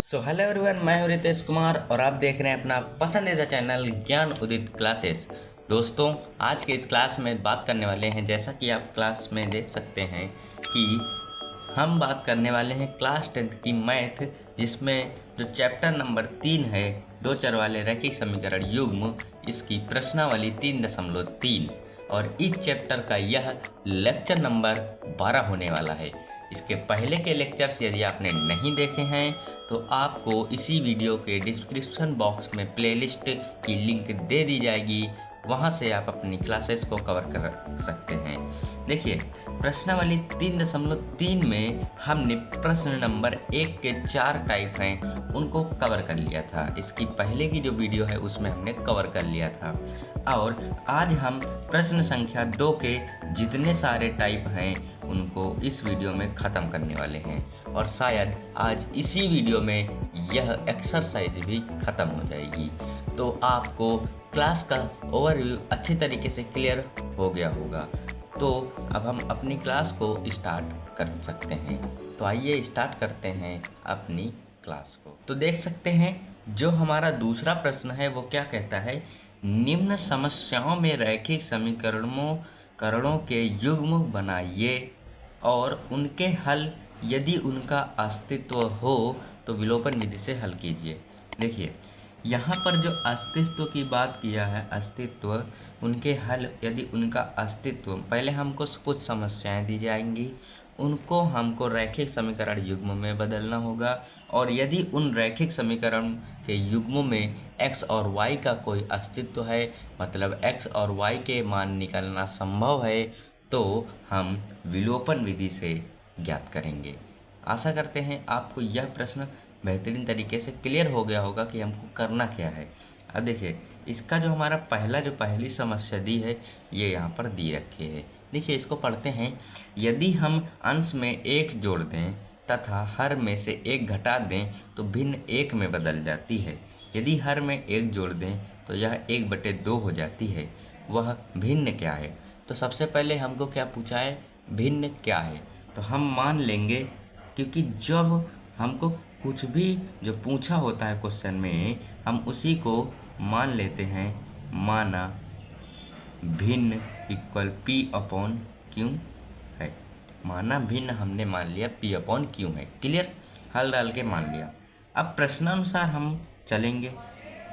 So hello everyone, मैं हूं रितेश कुमार और आप देख रहे हैं अपना पसंदीदा चैनल ज्ञान उदित क्लासेस। दोस्तों, आज के इस क्लास में बात करने वाले हैं, जैसा कि आप क्लास में देख सकते हैं कि हम बात करने वाले हैं क्लास 10th की मैथ, जिसमें जो चैप्टर नंबर 3 है, दो चर वाले रैखिक समीकरण युग्म, इसकी प्रश्नावली 3.3 और इस चैप्टर का यह लेक्चर नंबर 12 होने वाला है। इसके पहले के लेक्चर्स यदि आपने नहीं देखे हैं तो आपको इसी वीडियो के डिस्क्रिप्शन बॉक्स में प्लेलिस्ट की लिंक दे दी जाएगी, वहां से आप अपनी क्लासेस को कवर कर सकते हैं। देखिए, प्रश्नावली 3.3 में हमने प्रश्न नंबर 1 के 4 टाइप हैं उनको कवर कर लिया था। इसकी पहले की जो वीडियो है उसमें हमने कवर कर लिया था और आज हम प्रश्न संख्या 2 के जितने सारे टाइप हैं उनको इस वीडियो में ख़त्म करने वाले हैं और शायद आज इसी वीडियो में यह एक्सरसाइज भी ख़त्म हो जाएगी। तो आपको क्लास का ओवरव्यू अच्छी तरीके से क्लियर हो गया होगा। तो अब हम अपनी क्लास को स्टार्ट कर सकते हैं। तो आइए स्टार्ट करते हैं अपनी क्लास को। तो देख सकते हैं जो हमारा दूसरा प्रश्न है वो क्या कहता है, निम्न समस्याओं में रैखिक समीकरणों के युग्म बनाइए और उनके हल यदि उनका अस्तित्व हो तो विलोपन विधि से हल कीजिए। देखिए, यहाँ पर जो अस्तित्व की बात किया है, अस्तित्व, उनके हल यदि उनका अस्तित्व, पहले हमको कुछ समस्याएं दी जाएंगी, उनको हमको रैखिक समीकरण युग्म में बदलना होगा और यदि उन रैखिक समीकरण के युग्मों में x और y का कोई अस्तित्व है, मतलब x और y के मान निकालना संभव है, तो हम विलोपन विधि से ज्ञात करेंगे। आशा करते हैं आपको यह प्रश्न बेहतरीन तरीके से क्लियर हो गया होगा कि हमको करना क्या है। अब देखिए, इसका जो हमारा पहली समस्या दी है ये यहाँ पर दी रखी है। देखिए, इसको पढ़ते हैं। यदि हम अंश में 1 जोड़ दें तथा हर में से 1 घटा दें तो भिन्न 1 में बदल जाती है। यदि हर में 1 जोड़ दें तो यह 1/2 हो जाती है। वह भिन्न क्या है? तो सबसे पहले हमको क्या पूछा है, भिन्न क्या है? तो हम मान लेंगे, क्योंकि जब हमको कुछ भी जो पूछा होता है क्वेश्चन में, हम उसी को मान लेते हैं। माना भिन्न इक्वल P/Q है। माना भिन्न हमने मान लिया P/Q है। क्लियर? हल डाल के मान लिया। अब प्रश्नानुसार हम चलेंगे।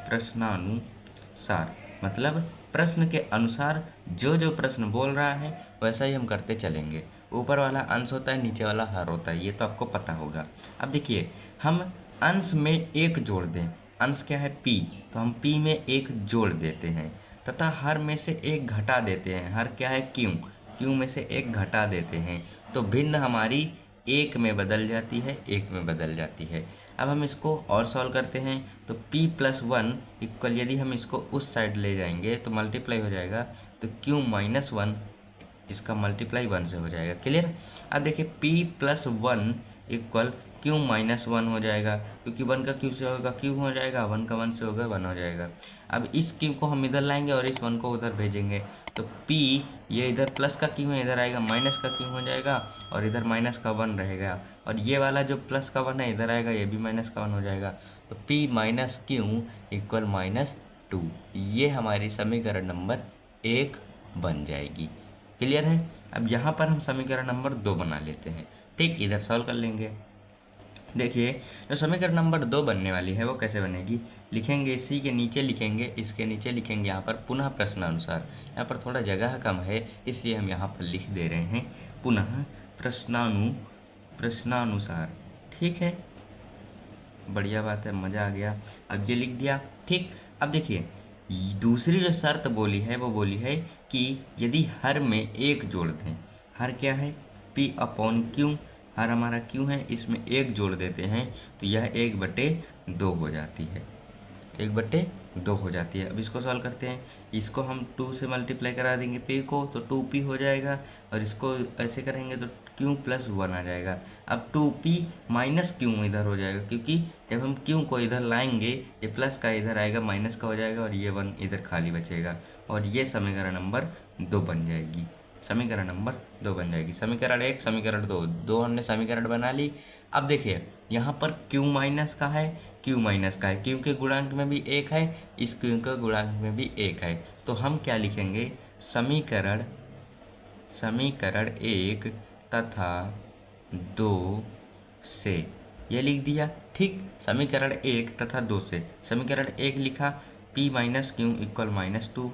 प्रश्नानुसार मतलब प्रश्न के अनुसार जो प्रश्न बोल रहा है वैसा ही हम करते चलेंगे। ऊपर वाला अंश होता है, नीचे वाला हर होता है, ये तो आपको पता होगा। अब देखिए, हम अंश में 1 जोड़ दें, अंश क्या है P, तो हम P में 1 जोड़ देते हैं तथा हर में से 1 घटा देते हैं। हर क्या है Q में से 1 घटा देते हैं तो भिन्न हमारी 1 में बदल जाती है, 1 में बदल जाती है। अब हम इसको और सॉल्व करते हैं तो P+1 इक्वल, यदि हम इसको उस साइड ले जाएंगे तो मल्टीप्लाई हो जाएगा, तो Q-1 इसका मल्टीप्लाई 1 से हो जाएगा। क्लियर? अब देखिए, P+1 इक्वल Q-1 हो जाएगा, क्योंकि 1 का Q से होगा Q हो जाएगा, 1 का 1 से होगा 1 हो जाएगा। अब इस Q को हम इधर लाएंगे और इस 1 को उधर भेजेंगे तो P, ये इधर प्लस का Q है, इधर आएगा माइनस का Q हो जाएगा और इधर माइनस का 1 रहेगा, और ये वाला जो प्लस का 1 है इधर आएगा, ये भी माइनस का 1 हो जाएगा। तो P-Q इक्वल -2, ये हमारी समीकरण नंबर 1 बन जाएगी। क्लियर है? अब यहाँ पर हम समीकरण नंबर 2 बना लेते हैं। ठीक, इधर सॉल्व कर लेंगे। देखिए, जो समीकरण नंबर 2 बनने वाली है वो कैसे बनेगी, लिखेंगे इसी के नीचे लिखेंगे, इसके नीचे लिखेंगे यहाँ पर पुनः प्रश्नानुसार। यहाँ पर थोड़ा जगह कम है इसलिए हम यहाँ पर लिख दे रहे हैं पुनः प्रश्नानुसार। ठीक है, बढ़िया बात है, मज़ा आ गया। अब ये लिख दिया। ठीक, अब देखिए, दूसरी जो शर्त बोली है वो बोली है कि यदि हर में 1 जोड़ दें, हर क्या है P/Q, हर हमारा Q है, इसमें 1 जोड़ देते हैं तो यह 1/2 हो जाती है, 1/2 हो जाती है। अब इसको सॉल्व करते हैं। इसको हम 2 से मल्टीप्लाई करा देंगे P को, तो 2P हो जाएगा, और इसको ऐसे करेंगे तो Q+1 आ जाएगा। अब 2P - Q इधर हो जाएगा, क्योंकि जब हम Q को इधर लाएंगे ये प्लस का इधर आएगा, माइनस का हो जाएगा और ये 1 इधर खाली बचेगा, और ये समीकरण नंबर 2 बन जाएगी। समीकरण नंबर 2 बन जाएगी। समीकरण 1, समीकरण 2, दो हमने समीकरण बना ली। अब देखिए यहाँ पर q माइनस का है, q माइनस का है, q के गुणांक में भी 1 है, इस q के गुणांक में भी 1 है, तो हम क्या लिखेंगे, समीकरण 1 तथा 2 से, ये लिख दिया। ठीक, समीकरण 1 तथा 2 से, समीकरण 1 लिखा p माइनस क्यू इक्वल -2,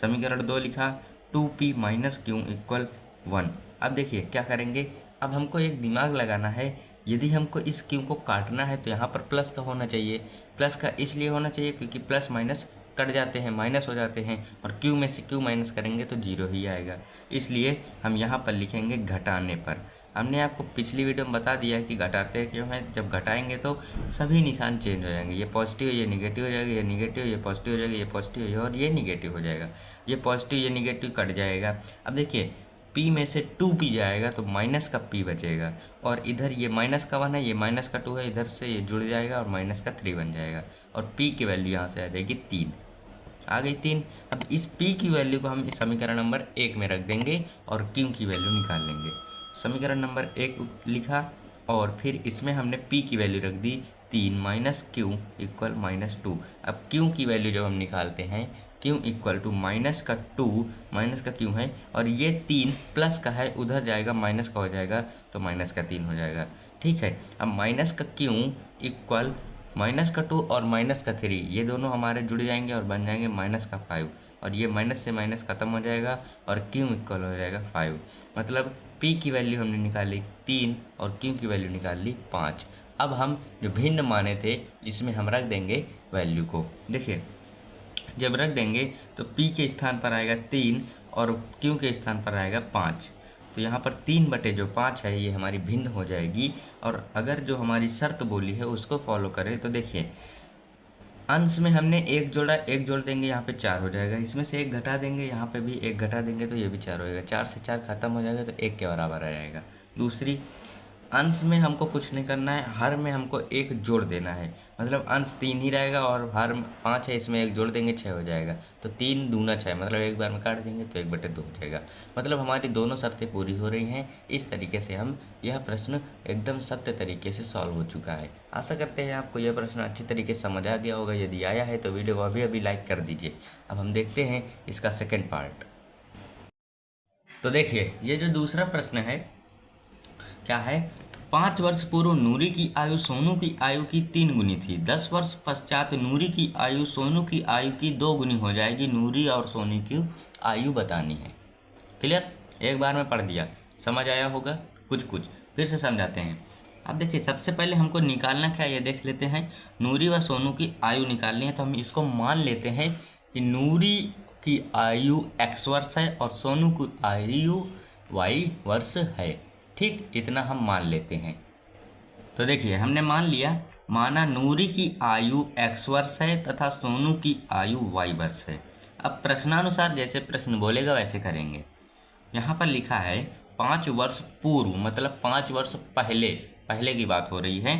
समीकरण 2 लिखा 2p माइनस क्यू इक्वल 1। अब देखिए क्या करेंगे, अब हमको एक दिमाग लगाना है। यदि हमको इस क्यू को काटना है तो यहाँ पर प्लस का होना चाहिए। प्लस का इसलिए होना चाहिए क्योंकि प्लस माइनस कट जाते हैं, माइनस हो जाते हैं, और क्यू में से क्यू माइनस करेंगे तो 0 ही आएगा। इसलिए हम यहाँ पर लिखेंगे घटाने पर। हमने आपको पिछली वीडियो में बता दिया है कि घटाते क्यों हैं, जब घटाएंगे तो सभी निशान चेंज हो जाएंगे। ये पॉजिटिव, ये निगेटिव हो जाएगा, ये निगेटिव, ये पॉजिटिव हो जाएगा, ये पॉजिटिव और ये निगेटिव हो जाएगा। ये पॉजिटिव, ये निगेटिव कट जाएगा। अब देखिए p में से 2p जाएगा तो माइनस का p बचेगा, और इधर ये माइनस का 1 है, ये माइनस का 2 है, इधर से ये जुड़ जाएगा और माइनस का 3 बन जाएगा, और p की वैल्यू यहाँ से आ जाएगी 3, आ गई 3। अब इस p की वैल्यू को हम इस समीकरण नंबर 1 में रख देंगे और q की वैल्यू निकाल लेंगे। समीकरण नंबर 1 लिखा और फिर इसमें हमने p की वैल्यू रख दी 3 माइनस क्यू इक्वल -2। अब q की वैल्यू जब हम निकालते हैं, q इक्वल टू माइनस का 2, माइनस का q है, और ये 3 प्लस का है, उधर जाएगा माइनस का हो जाएगा तो माइनस का 3 हो जाएगा। ठीक है, अब माइनस का q इक्वल माइनस का 2 और माइनस का 3, ये दोनों हमारे जुड़ जाएंगे और बन जाएंगे माइनस का 5, और ये माइनस से माइनस खत्म हो जाएगा और q इक्वल हो जाएगा 5। मतलब p की वैल्यू हमने निकाली 3 और q की वैल्यू निकाल ली 5। अब हम जो भिन्न माने थे इसमें हम रख देंगे वैल्यू को। देखिए जब रख देंगे तो p के स्थान पर आएगा 3 और q के स्थान पर आएगा 5, तो यहाँ पर 3/5 है, ये हमारी भिन्न हो जाएगी। और अगर जो हमारी शर्त बोली है उसको फॉलो करें तो देखिए अंश में हमने 1 जोड़ा, 1 जोड़ देंगे यहाँ पे 4 हो जाएगा, इसमें से 1 घटा देंगे, यहाँ पे भी 1 घटा देंगे तो ये भी 4 हो जाएगा, 4 से 4 खत्म हो जाएगा तो 1 के बराबर आ जाएगा। दूसरी, अंश में हमको कुछ नहीं करना है, हर में हमको 1 जोड़ देना है, मतलब अंश 3 ही रहेगा और हर 5 है, इसमें 1 जोड़ देंगे 6 हो जाएगा, तो 3 दूना 6, मतलब एक बार में काट देंगे तो 1/2 हो जाएगा। मतलब हमारी दोनों शर्तें पूरी हो रही हैं। इस तरीके से हम यह प्रश्न एकदम सत्य तरीके से सॉल्व हो चुका है। आशा करते हैं आपको यह प्रश्न अच्छी तरीके से समझ आ गया होगा। यदि आया है तो वीडियो को अभी लाइक कर दीजिए। अब हम देखते हैं इसका सेकेंड पार्ट। तो देखिए ये जो दूसरा प्रश्न है क्या है, 5 वर्ष पूर्व नूरी की आयु सोनू की आयु की 3 गुनी थी। 10 वर्ष पश्चात नूरी की आयु सोनू की आयु की 2 गुनी हो जाएगी। नूरी और सोनू की आयु बतानी है। क्लियर, एक बार में पढ़ दिया, समझ आया होगा कुछ, फिर से समझाते हैं। अब देखिए सबसे पहले हमको निकालना क्या ये देख लेते हैं। नूरी व सोनू की आयु निकालनी है तो हम इसको मान लेते हैं कि नूरी की आयु x वर्ष है और सोनू की आयु y वर्ष है। ठीक, इतना हम मान लेते हैं। तो देखिए हमने मान लिया, माना नूरी की आयु x वर्ष है तथा सोनू की आयु y वर्ष है। अब प्रश्नानुसार जैसे प्रश्न बोलेगा वैसे करेंगे। यहाँ पर लिखा है 5 वर्ष पूर्व, मतलब 5 वर्ष पहले की बात हो रही है,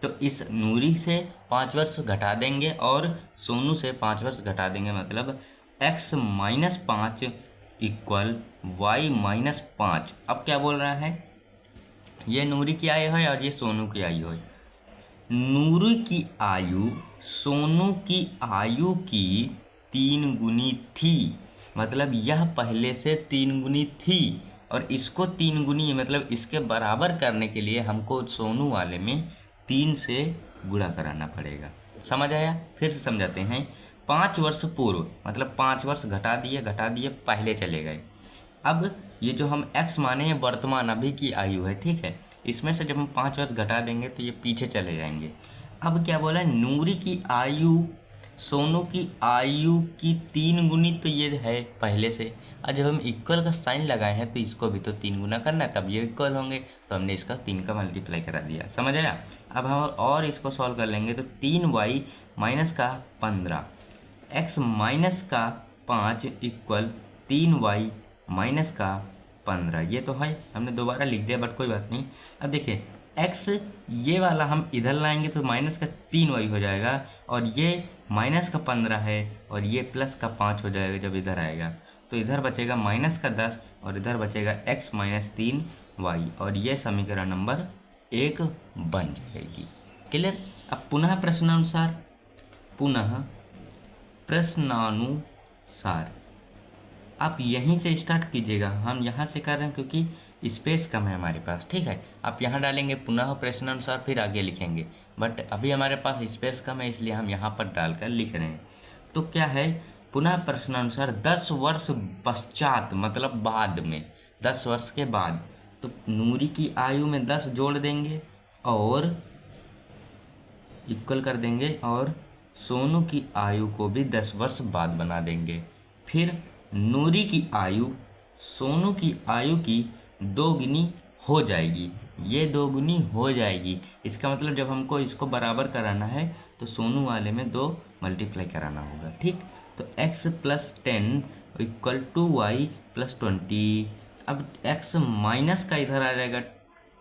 तो इस नूरी से 5 वर्ष घटा देंगे और सोनू से 5 वर्ष घटा देंगे, मतलब x - 5 इक्वल y - 5। अब क्या बोल रहा है, ये नूरी की आयु है और ये सोनू की आयु है। नूरी की आयु सोनू की आयु की 3 गुनी थी, मतलब यह पहले से 3 गुनी थी और इसको 3 गुनी, मतलब इसके बराबर करने के लिए हमको सोनू वाले में 3 से गुणा कराना पड़ेगा। समझ आया? फिर से समझाते हैं। 5 वर्ष पूर्व मतलब 5 वर्ष घटा दिए पहले चले गए। अब ये जो हम x माने हैं वर्तमान अभी की आयु है, ठीक है, इसमें से जब हम 5 वर्ष घटा देंगे तो ये पीछे चले जाएंगे। अब क्या बोला, नूरी की आयु सोनू की आयु की 3 गुनी, तो ये है पहले से, और जब हम इक्वल का साइन लगाए हैं तो इसको भी तो 3 गुना करना है, तब ये इक्वल होंगे, तो हमने इसका 3 का मल्टीप्लाई करा दिया। समझ आया? अब हम और इसको सॉल्व कर लेंगे तो 3y माइनस का 15 x माइनस का 5 इक्वल 3y माइनस का 15। ये तो है, हमने दोबारा लिख दिया बट कोई बात नहीं। अब देखिए x ये वाला हम इधर लाएंगे तो माइनस का 3y हो जाएगा, और ये माइनस का 15 है और ये प्लस का 5 हो जाएगा जब इधर आएगा। तो इधर बचेगा -10 और इधर बचेगा x-3y और ये समीकरण नंबर 1 बन जाएगी। क्लियर। अब पुनः प्रश्नानुसार आप यहीं से स्टार्ट कीजिएगा। हम यहाँ से कर रहे हैं क्योंकि स्पेस कम है हमारे पास, ठीक है। आप यहाँ डालेंगे पुनः प्रश्नानुसार, फिर आगे लिखेंगे, बट अभी हमारे पास स्पेस कम है इसलिए हम यहाँ पर डालकर लिख रहे हैं। तो क्या है, पुनः प्रश्नानुसार 10 वर्ष पश्चात, मतलब बाद में, 10 वर्ष के बाद। तो नूरी की आयु में 10 जोड़ देंगे और इक्वल कर देंगे, और सोनू की आयु को भी 10 वर्ष बाद बना देंगे। फिर नूरी की आयु सोनू की आयु की 2 गुनी हो जाएगी, ये 2 गुनी हो जाएगी। इसका मतलब जब हमको इसको बराबर कराना है तो सोनू वाले में 2 मल्टीप्लाई कराना होगा, ठीक। तो x + 10 = y + 20। अब x माइनस का इधर आ जाएगा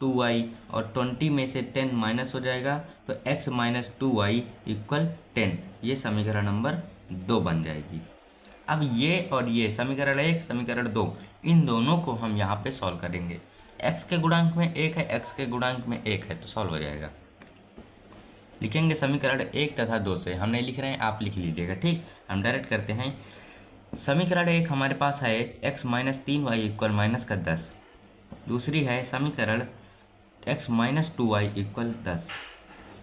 2y और 20 में से 10 माइनस हो जाएगा, तो x - 2y = 10। ये समीकरण नंबर 2 बन जाएगी। अब ये और ये समीकरण 1 समीकरण 2, इन दोनों को हम यहाँ पे सॉल्व करेंगे। x के गुणांक में 1 है, x के गुणांक में 1 है, तो सॉल्व हो जाएगा। लिखेंगे समीकरण 1 तथा 2 से, हम नहीं लिख रहे हैं, आप लिख लीजिएगा, ठीक। हम डायरेक्ट करते हैं। समीकरण 1 हमारे पास है x - 3y = -10। दूसरी है समीकरण x - 2y = 10।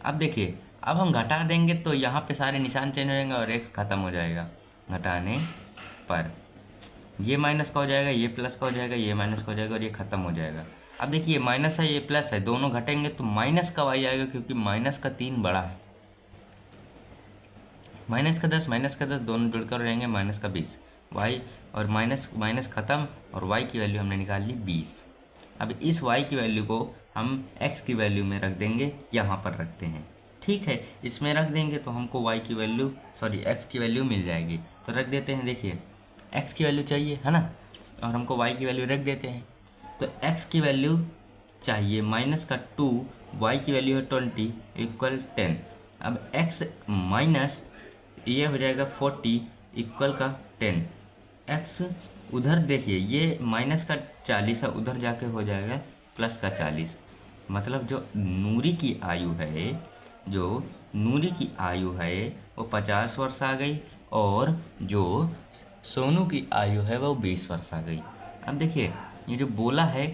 अब देखिए, अब हम घटा देंगे तो यहाँ पे सारे निशान चेंज हो जाएंगे और x खत्म हो जाएगा घटाने पर। ये माइनस का हो जाएगा, ये प्लस का हो जाएगा, ये माइनस का हो जाएगा और ये खत्म हो जाएगा। अब देखिए, माइनस है, ये प्लस है, दोनों घटेंगे तो माइनस का y आएगा, क्योंकि माइनस का 3 बड़ा है। -10 दोनों जुड़कर हो जाएंगे -20 y, और माइनस खत्म, और y की वैल्यू हमने निकाल ली 20। अब इस y की वैल्यू को हम x की वैल्यू में रख देंगे, यहाँ पर रखते हैं, ठीक है। इसमें रख देंगे तो हमको x की वैल्यू मिल जाएगी। तो रख देते हैं, देखिए x की वैल्यू चाहिए है ना, और हमको y की वैल्यू रख देते हैं। तो x की वैल्यू चाहिए -2, y की वैल्यू है 20 = 10। अब x माइनस ये हो जाएगा 40 = 10। x उधर देखिए, ये माइनस का 40 है, उधर जाके हो जाएगा प्लस का 40। मतलब जो नूरी की आयु है वो 50 वर्ष आ गई, और जो सोनू की आयु है वो 20 वर्ष आ गई। अब देखिए, ये जो बोला है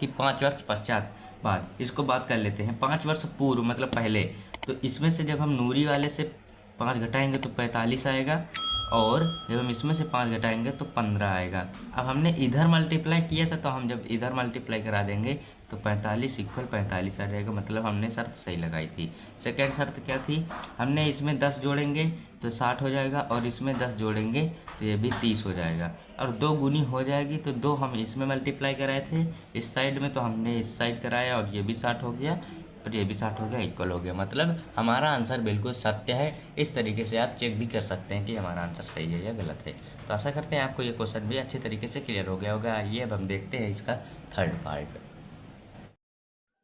कि 5 वर्ष पश्चात बाद, इसको बात कर लेते हैं। 5 वर्ष पूर्व मतलब पहले, तो इसमें से जब हम नूरी वाले से 5 घटाएंगे तो 45 आएगा, और जब हम इसमें से 5 घटाएंगे तो 15 आएगा। अब हमने इधर मल्टीप्लाई किया था, तो हम जब इधर मल्टीप्लाई करा देंगे तो 45 = 45 आ जाएगा। मतलब हमने शर्त सही लगाई थी। सेकेंड शर्त क्या थी, हमने इसमें 10 जोड़ेंगे तो 60 हो जाएगा, और इसमें 10 जोड़ेंगे तो ये भी 30 हो जाएगा, और 2 गुनी हो जाएगी। तो 2 हम इसमें मल्टीप्लाई कराए थे इस साइड में, तो हमने इस साइड कराया और ये भी 60 हो गया और ये भी 60 हो गया, इक्वल हो गया। मतलब हमारा आंसर बिल्कुल सत्य है। इस तरीके से आप चेक भी कर सकते हैं कि हमारा आंसर सही है या गलत है। तो आशा करते हैं आपको ये क्वेश्चन भी अच्छे तरीके से क्लियर हो गया होगा। आइए अब हम देखते हैं इसका थर्ड पार्ट।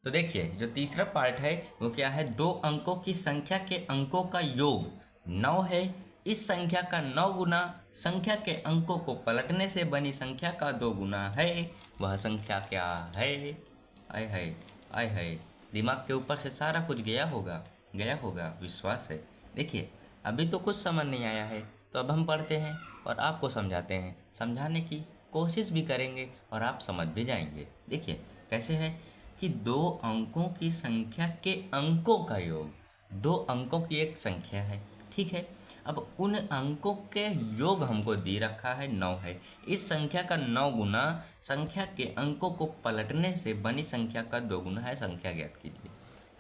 तो देखिए, जो तीसरा पार्ट है वो क्या है, 2 अंकों की संख्या के अंकों का योग 9 है। इस संख्या का 9 गुना संख्या के अंकों को पलटने से बनी संख्या का 2 गुना है। वह संख्या क्या है? आय है, दिमाग के ऊपर से सारा कुछ गया होगा, विश्वास है। देखिए, अभी तो कुछ समझ नहीं आया है, तो अब हम पढ़ते हैं और आपको समझाते हैं। समझाने की कोशिश भी करेंगे और आप समझ भी जाएंगे। देखिए कैसे है कि 2 अंकों की संख्या के अंकों का योग, 2 अंकों की एक संख्या है, ठीक है। अब उन अंकों के योग हमको दे रखा है 9 है। इस संख्या का 9 गुना संख्या के अंकों को पलटने से बनी संख्या का 2 गुना है। संख्या ज्ञात कीजिए।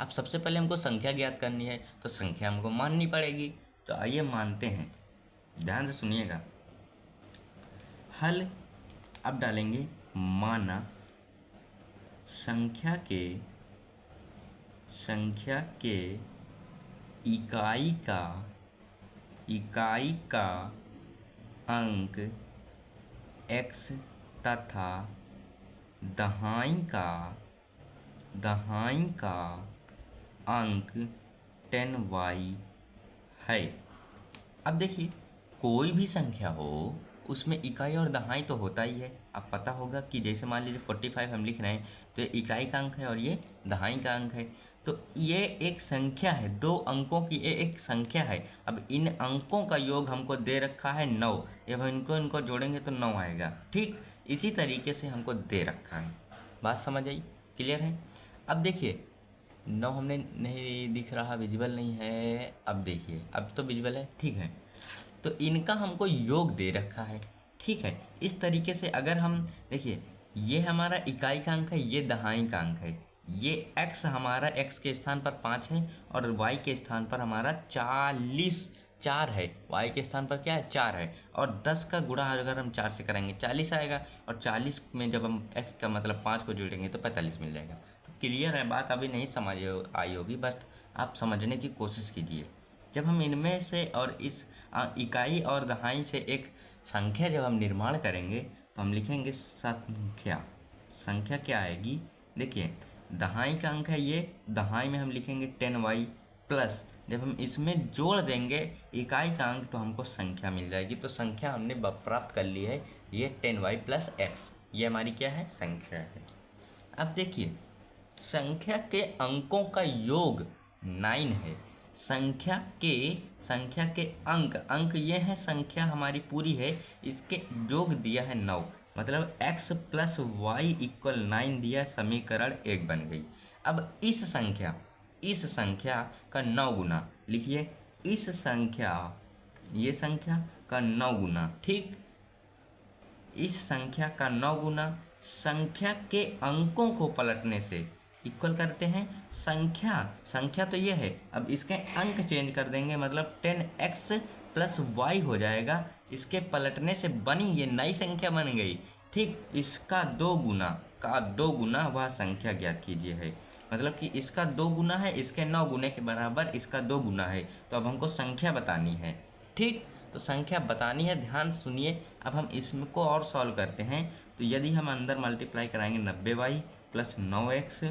अब सबसे पहले हमको संख्या ज्ञात करनी है, तो संख्या हमको माननी पड़ेगी। तो आइए मानते हैं, ध्यान से सुनिएगा। हल अब डालेंगे, माना संख्या के इकाई का अंक x तथा दहाई का अंक 10y है। अब देखिए, कोई भी संख्या हो, उसमें इकाई और दहाई तो होता ही है। अब पता होगा कि जैसे मान लीजिए 45 हम लिख रहे हैं तो ये इकाई का अंक है और ये दहाई का अंक है। तो ये एक संख्या है, 2 अंकों की ये एक संख्या है। अब इन अंकों का योग हमको दे रखा है 9। जब हम इनको जोड़ेंगे तो 9 आएगा। ठीक इसी तरीके से हमको दे रखा है। बात समझ आई? क्लियर है? अब देखिए 9 हमने नहीं दिख रहा, विजिबल नहीं है। अब देखिए अब तो विजिबल है। ठीक है, तो इनका हमको योग दे रखा है। ठीक है, इस तरीके से अगर हम देखिए ये हमारा इकाई का अंक है, ये दहाई का अंक है। ये x हमारा x के स्थान पर 5 है और y के स्थान पर हमारा 4 है। y के स्थान पर क्या है? 4 है। और 10 का गुणा अगर हम 4 से करेंगे 40 आएगा, और 40 में जब हम x का मतलब 5 को जोड़ेंगे तो 45 मिल जाएगा। तो क्लियर है बात? अभी नहीं समझ आई होगी, बस आप समझने की कोशिश कीजिए। जब हम इनमें से और इस इकाई और दहाई से एक संख्या जब हम निर्माण करेंगे तो हम लिखेंगे संख्या। संख्या क्या आएगी? देखिए दहाई का अंक है ये, दहाई में हम लिखेंगे 10y प्लस जब हम इसमें जोड़ देंगे इकाई का अंक तो हमको संख्या मिल जाएगी। तो संख्या हमने प्राप्त कर ली है, ये 10y प्लस x, ये हमारी क्या है? संख्या है। अब देखिए संख्या के अंकों का योग 9 है। संख्या के अंक ये है, संख्या हमारी पूरी है, इसके योग दिया है 9, मतलब x प्लस वाई इक्वल 9 दिया, समीकरण 1 बन गई। अब इस संख्या का 9 गुना लिखिए, इस संख्या ये संख्या का 9 गुना। ठीक, इस संख्या का 9 गुना संख्या के अंकों को पलटने से इक्वल करते हैं संख्या तो ये है। अब इसके अंक चेंज कर देंगे, मतलब 10x प्लस वाई हो जाएगा। इसके पलटने से बनी ये नई संख्या बन गई। ठीक, इसका 2 गुना वह संख्या ज्ञात कीजिए है, मतलब कि इसका 2 गुना है, इसके 9 गुने के बराबर इसका 2 गुना है। तो अब हमको संख्या बतानी है। ठीक, तो संख्या बतानी है, ध्यान सुनिए। अब हम इसको और सॉल्व करते हैं। तो यदि हम अंदर मल्टीप्लाई कराएंगे 90y plus 9x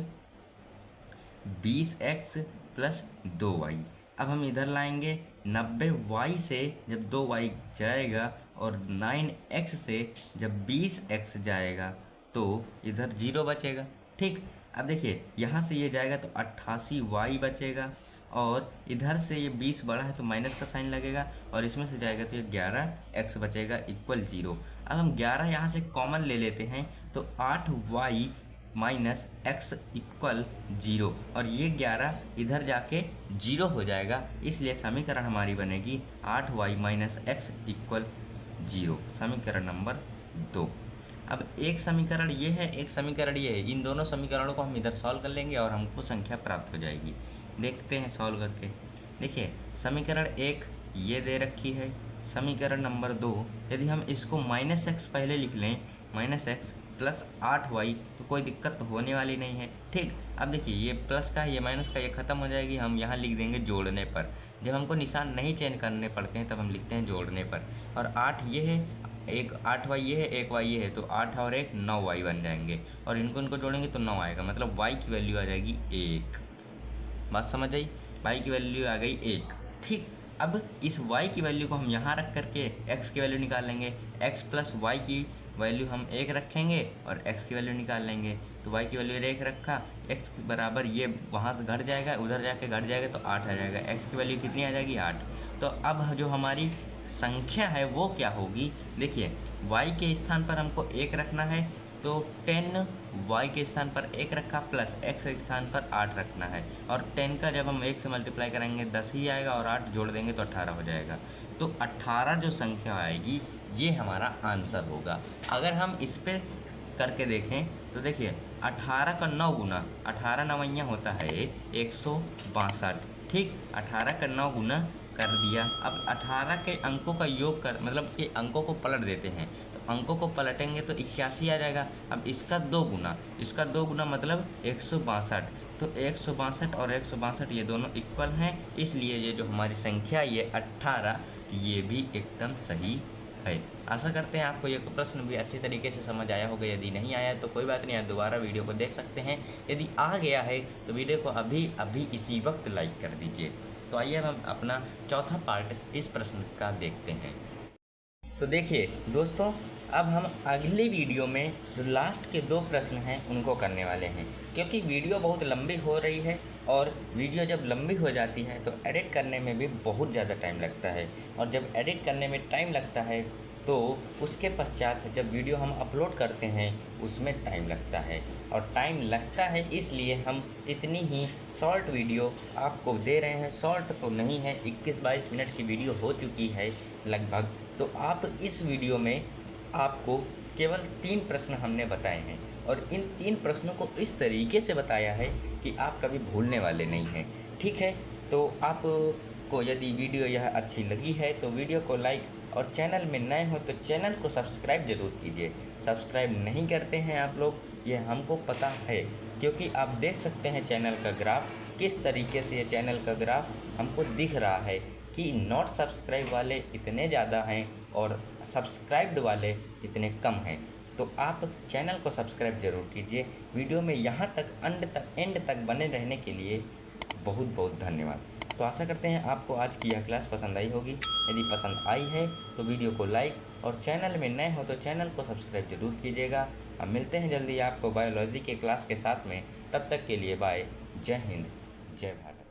20x plus 2y। अब हम इधर लाएंगे 90y से जब 2y जाएगा और 9x से जब 20x जाएगा तो इधर 0 बचेगा। ठीक, अब देखिए यहाँ से ये जाएगा तो 88y बचेगा, और इधर से ये 20 बड़ा है तो माइनस का साइन लगेगा, और इसमें से जाएगा तो ये 11x बचेगा इक्वल 0। अब हम 11 यहाँ से कॉमन ले लेते हैं तो 8y माइनस x इक्वल 0, और ये 11 इधर जाके 0 हो जाएगा, इसलिए समीकरण हमारी बनेगी 8y माइनस x इक्वल 0, समीकरण नंबर 2। अब एक समीकरण ये है, एक समीकरण ये है, इन दोनों समीकरणों को हम इधर सॉल्व कर लेंगे और हमको संख्या प्राप्त हो जाएगी। देखते हैं सॉल्व करके। देखिए समीकरण 1 ये दे रखी है, समीकरण नंबर 2 यदि हम इसको माइनस x पहले लिख लें, माइनस x प्लस 8y, तो कोई दिक्कत तो होने वाली नहीं है। ठीक, अब देखिए ये प्लस का है, ये माइनस का, ये खत्म हो जाएगी। हम यहाँ लिख देंगे जोड़ने पर। जब हमको निशान नहीं चेंज करने पड़ते हैं तब हम लिखते हैं जोड़ने पर। और 8 ये है, एक 8y ये है, एक y ये है, तो 8 और 1 9y बन जाएंगे, और इनको जोड़ेंगे तो 9 आएगा, मतलब y की वैल्यू आ जाएगी 1। बात समझ आई? y की वैल्यू आ गई 1। ठीक, अब इस y की वैल्यू को हम यहाँ रख करके x की वैल्यू निकाल लेंगे। x प्लस y की वैल्यू हम 1 रखेंगे और x की वैल्यू निकाल लेंगे। तो y की वैल्यू 1 रखा, x के बराबर ये वहाँ से घट जाएगा, उधर जाके घट जाएगा तो 8 आ जाएगा। x की वैल्यू कितनी आ जाएगी? 8। तो अब जो हमारी संख्या है वो क्या होगी? देखिए y के स्थान पर हमको 1 रखना है, तो 10y के स्थान पर 1 रखा प्लस x के स्थान पर 8 रखना है, और 10 का जब हम 1 से मल्टीप्लाई करेंगे 10 ही आएगा, और 8 जोड़ देंगे तो 18 हो जाएगा। तो 18 जो संख्या आएगी ये हमारा आंसर होगा। अगर हम इस पर करके देखें तो देखिए 18 का 9 गुना, 18 नवैया होता है 162। ठीक, 18 का 9 गुना कर दिया। अब 18 के अंकों का योग कर, मतलब कि अंकों को पलट देते हैं, तो अंकों को पलटेंगे तो 81 आ जाएगा। अब इसका 2 गुना मतलब 162। तो 162 और 162 ये दोनों इक्वल हैं, इसलिए ये जो हमारी संख्या ये 18 ये भी एकदम सही है। आशा करते हैं आपको ये प्रश्न भी अच्छी तरीके से समझ आया होगा। यदि नहीं आया तो कोई बात नहीं, आप दोबारा वीडियो को देख सकते हैं। यदि आ गया है तो वीडियो को अभी इसी वक्त लाइक कर दीजिए। तो आइए हम अपना चौथा पार्ट इस प्रश्न का देखते हैं। तो देखिए दोस्तों, अब हम अगली वीडियो में जो लास्ट के 2 प्रश्न हैं उनको करने वाले हैं, क्योंकि वीडियो बहुत लंबी हो रही है और वीडियो जब लंबी हो जाती है तो एडिट करने में भी बहुत ज़्यादा टाइम लगता है, और जब एडिट करने में टाइम लगता है तो उसके पश्चात जब वीडियो हम अपलोड करते हैं उसमें टाइम लगता है। और टाइम लगता है इसलिए हम इतनी ही शॉर्ट वीडियो आपको दे रहे हैं। शॉर्ट तो नहीं है, 21-22 मिनट की वीडियो हो चुकी है लगभग। तो आप इस वीडियो में आपको केवल 3 प्रश्न हमने बताए हैं, और इन 3 प्रश्नों को इस तरीके से बताया है कि आप कभी भूलने वाले नहीं हैं। ठीक है, तो आपको यदि वीडियो यह अच्छी लगी है तो वीडियो को लाइक, और चैनल में नए हो तो चैनल को सब्सक्राइब ज़रूर कीजिए। सब्सक्राइब नहीं करते हैं आप लोग, ये हमको पता है, क्योंकि आप देख सकते हैं चैनल का ग्राफ किस तरीके से। ये चैनल का ग्राफ हमको दिख रहा है कि नॉट सब्सक्राइब वाले इतने ज़्यादा हैं और सब्सक्राइब्ड वाले इतने कम हैं। तो आप चैनल को सब्सक्राइब ज़रूर कीजिए। वीडियो में यहाँ तक एंड तक बने रहने के लिए बहुत बहुत धन्यवाद। तो आशा करते हैं आपको आज की यह क्लास पसंद आई होगी। यदि पसंद आई है तो वीडियो को लाइक, और चैनल में नए हो तो चैनल को सब्सक्राइब जरूर कीजिएगा। हम मिलते हैं जल्दी आपको बायोलॉजी के क्लास के साथ में। तब तक के लिए बाय। जय हिंद, जय भारत।